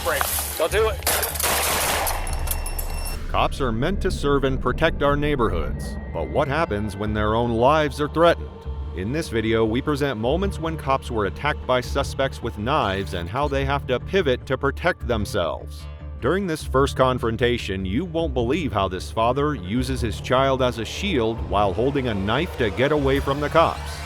break. Don't do it. Cops are meant to serve and protect our neighborhoods, but what happens when their own lives are threatened? In this video, we present moments when cops were attacked by suspects with knives and how they have to pivot to protect themselves. During this first confrontation, you won't believe how this father uses his child as a shield while holding a knife to get away from the cops.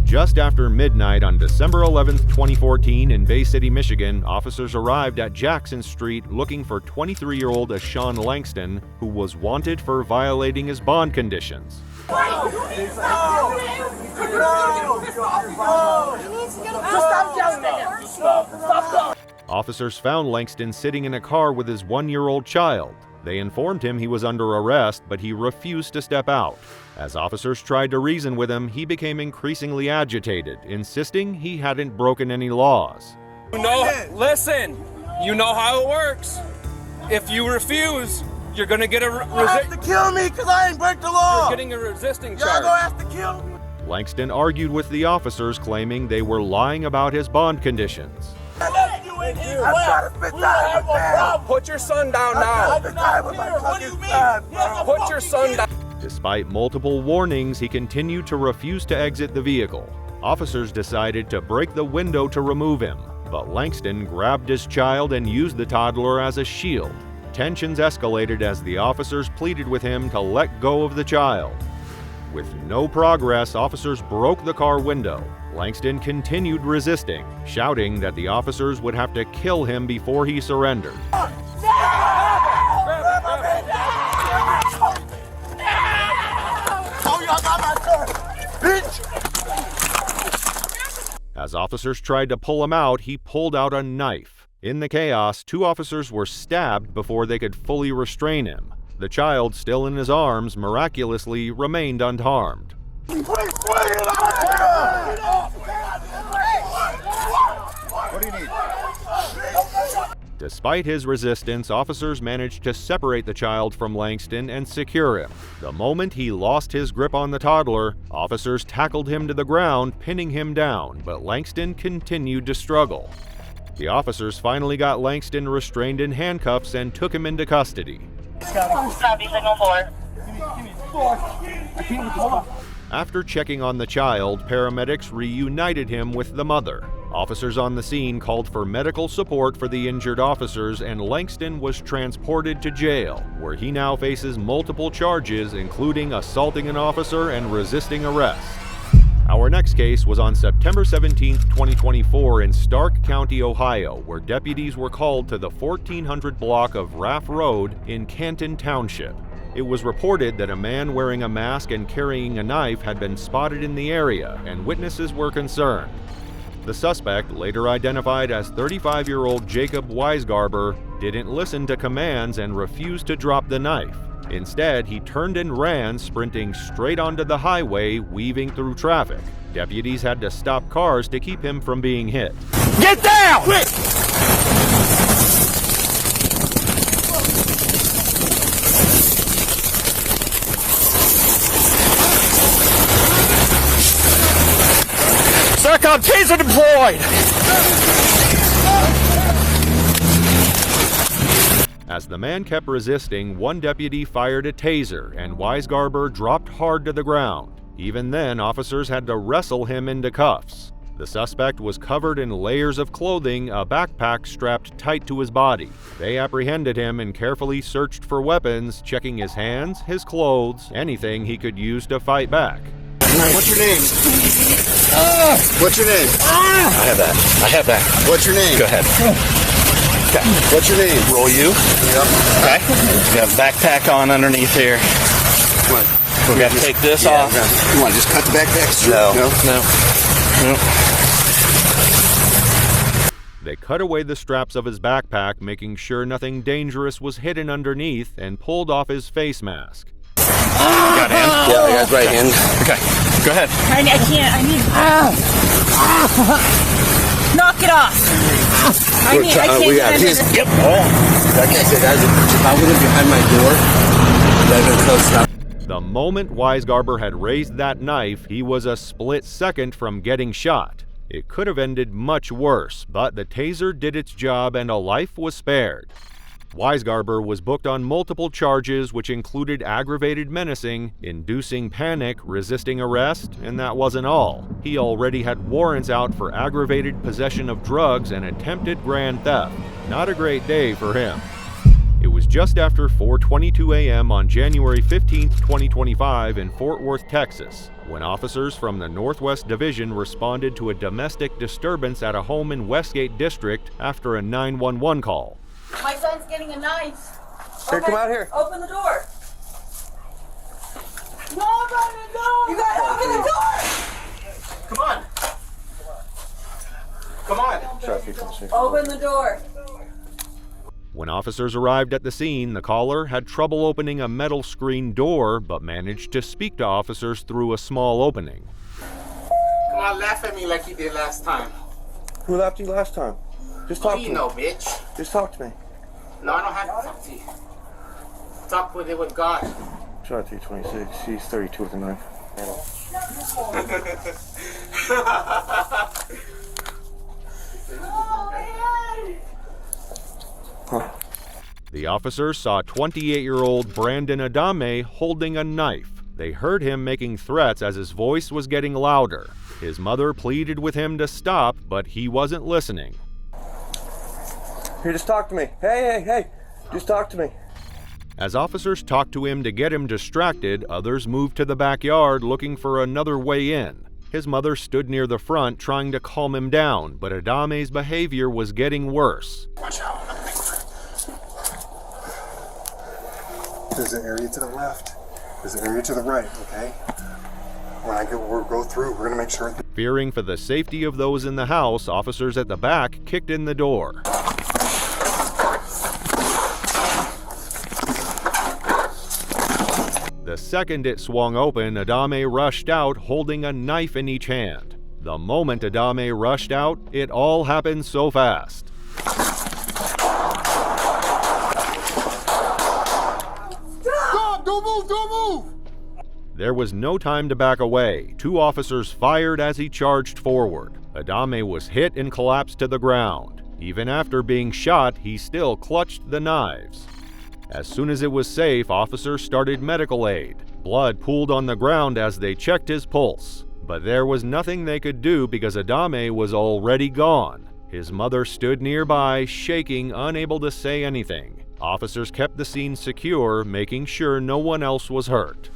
Just after midnight on December 11, 2014 in Bay City, Michigan, officers arrived at Jackson Street looking for 23-year-old Ashawn Langston, who was wanted for violating his bond conditions. Officers found Langston sitting in a car with his 1-year-old child. They informed him he was under arrest, but he refused to step out. As officers tried to reason with him, he became increasingly agitated, insisting he hadn't broken any laws. Listen, you know how it works. If you refuse, you're gonna get a You have to kill me because I ain't break the law. You're getting a resisting Y'all charge. gonna have to kill me. Langston argued with the officers, claiming they were lying about his bond conditions. I'm trying to spend time with them. Put your son down now. What do you mean? Put your son down. Despite multiple warnings, he continued to refuse to exit the vehicle. Officers decided to break the window to remove him, but Langston grabbed his child and used the toddler as a shield. Tensions escalated as the officers pleaded with him to let go of the child. With no progress, officers broke the car window. Langston continued resisting, shouting that the officers would have to kill him before he surrendered. As officers tried to pull him out, he pulled out a knife. In the chaos, 2 officers were stabbed before they could fully restrain him. The child, still in his arms, miraculously remained unharmed. What do you need? Despite his resistance, officers managed to separate the child from Langston and secure him. The moment he lost his grip on the toddler, officers tackled him to the ground, pinning him down, but Langston continued to struggle. The officers finally got Langston restrained in handcuffs and took him into custody. Copy, signal 4. After checking on the child, paramedics reunited him with the mother. Officers on the scene called for medical support for the injured officers, and Langston was transported to jail, where he now faces multiple charges, including assaulting an officer and resisting arrest. Our next case was on September 17, 2024 in Stark County, Ohio, where deputies were called to the 1400 block of Raff Road in Canton Township. It was reported that a man wearing a mask and carrying a knife had been spotted in the area, and witnesses were concerned. The suspect, later identified as 35-year-old Jacob Weisgarber, didn't listen to commands and refused to drop the knife. Instead, he turned and ran, sprinting straight onto the highway, weaving through traffic. Deputies had to stop cars to keep him from being hit. Get down! Quick! SACOM taser deployed! As the man kept resisting, one deputy fired a taser, and Weisgarber dropped hard to the ground. Even then, officers had to wrestle him into cuffs. The suspect was covered in layers of clothing, a backpack strapped tight to his body. They apprehended him and carefully searched for weapons, checking his hands, his clothes, anything he could use to fight back. What's your name? What's your name? I have that. What's your name? Go ahead. Okay. What's your name? Roll you. Yep. Okay. We got a backpack on underneath here. What? We got to take this off. You want to just cut the backpack straight? No. They cut away the straps of his backpack, making sure nothing dangerous was hidden underneath, and pulled off his face mask. Got him? Yeah, I got right hand. Okay. Go ahead. I can't. I need. Knock it off. I can't. We got his. Yep. Like I said, if I would have behind my door, that'd been close enough. The moment Weisgarber had raised that knife, he was a split second from getting shot. It could have ended much worse, but the taser did its job and a life was spared. Weisgarber was booked on multiple charges which included aggravated menacing, inducing panic, resisting arrest, and that wasn't all. He already had warrants out for aggravated possession of drugs and attempted grand theft. Not a great day for him. It was just after 4:22 a.m. on January 15, 2025 in Fort Worth, Texas, when officers from the Northwest Division responded to a domestic disturbance at a home in Westgate District after a 911 call. My son's getting a knife. Here, come out here. Open the door. No, open the door. You gotta open the door. Come on. Come on. Open the door. When officers arrived at the scene, the caller had trouble opening a metal screen door, but managed to speak to officers through a small opening. Come on, laugh at me like you did last time. Who laughed at you last time? Just talk to me. Bitch. Just talk to me. No, I don't have to talk to you. Talk with it with God. Shot 226. She's 32 with a knife. Huh. The officers saw 28-year-old Brandon Adame holding a knife. They heard him making threats as his voice was getting louder. His mother pleaded with him to stop, but he wasn't listening. Here, just talk to me. Hey. Just talk to me. As officers talked to him to get him distracted, others moved to the backyard looking for another way in. His mother stood near the front trying to calm him down, but Adame's behavior was getting worse. Watch out. There's an area to the left. There's an area to the right, okay? When I go through, we're gonna make sure. Fearing for the safety of those in the house, officers at the back kicked in the door. The second it swung open, Adame rushed out holding a knife in each hand. The moment Adame rushed out, it all happened so fast. Stop! Don't move! There was no time to back away. Two officers fired as he charged forward. Adame was hit and collapsed to the ground. Even after being shot, he still clutched the knives. As soon as it was safe, officers started medical aid. Blood pooled on the ground as they checked his pulse. But there was nothing they could do because Adame was already gone. His mother stood nearby, shaking, unable to say anything. Officers kept the scene secure, making sure no one else was hurt.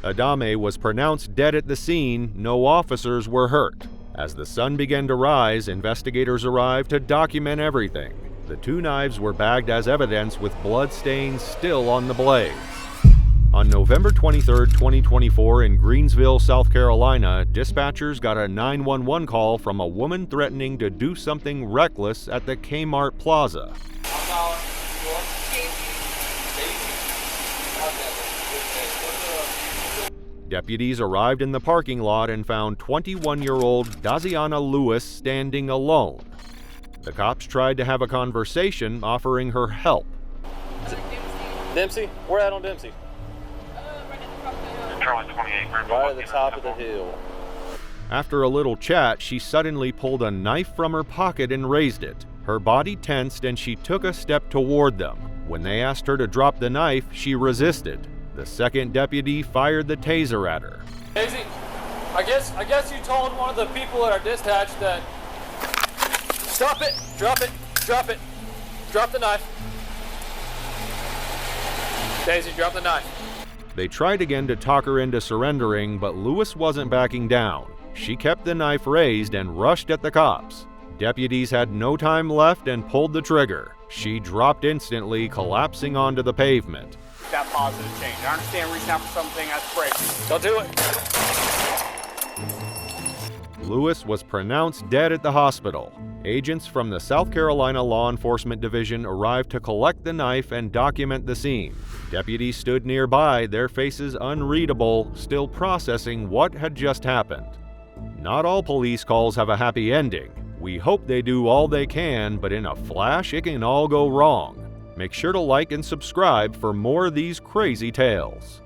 Adame was pronounced dead at the scene. No officers were hurt. As the sun began to rise, investigators arrived to document everything. The two knives were bagged as evidence with blood stains still on the blades. On November 23, 2024 in Greensville, South Carolina, dispatchers got a 911 call from a woman threatening to do something reckless at the Kmart Plaza. Deputies arrived in the parking lot and found 21-year-old Daziana Lewis standing alone. The cops tried to have a conversation, offering her help. Dempsey? Where at on Dempsey? Charlie 28. Right at the top of the hill. After a little chat, she suddenly pulled a knife from her pocket and raised it. Her body tensed and she took a step toward them. When they asked her to drop the knife, she resisted. The second deputy fired the taser at her. Daisy, I guess you told one of the people at our dispatch that... Stop it! Drop it! Drop it! Drop the knife. Daisy, drop the knife. They tried again to talk her into surrendering, but Lewis wasn't backing down. She kept the knife raised and rushed at the cops. Deputies had no time left and pulled the trigger. She dropped instantly, collapsing onto the pavement. That positive change. I understand reaching out for something that's crazy. Don't do it. Lewis was pronounced dead at the hospital. Agents from the South Carolina Law Enforcement Division arrived to collect the knife and document the scene. Deputies stood nearby, their faces unreadable, still processing what had just happened. Not all police calls have a happy ending. We hope they do all they can, but in a flash, it can all go wrong. Make sure to like and subscribe for more of these crazy tales.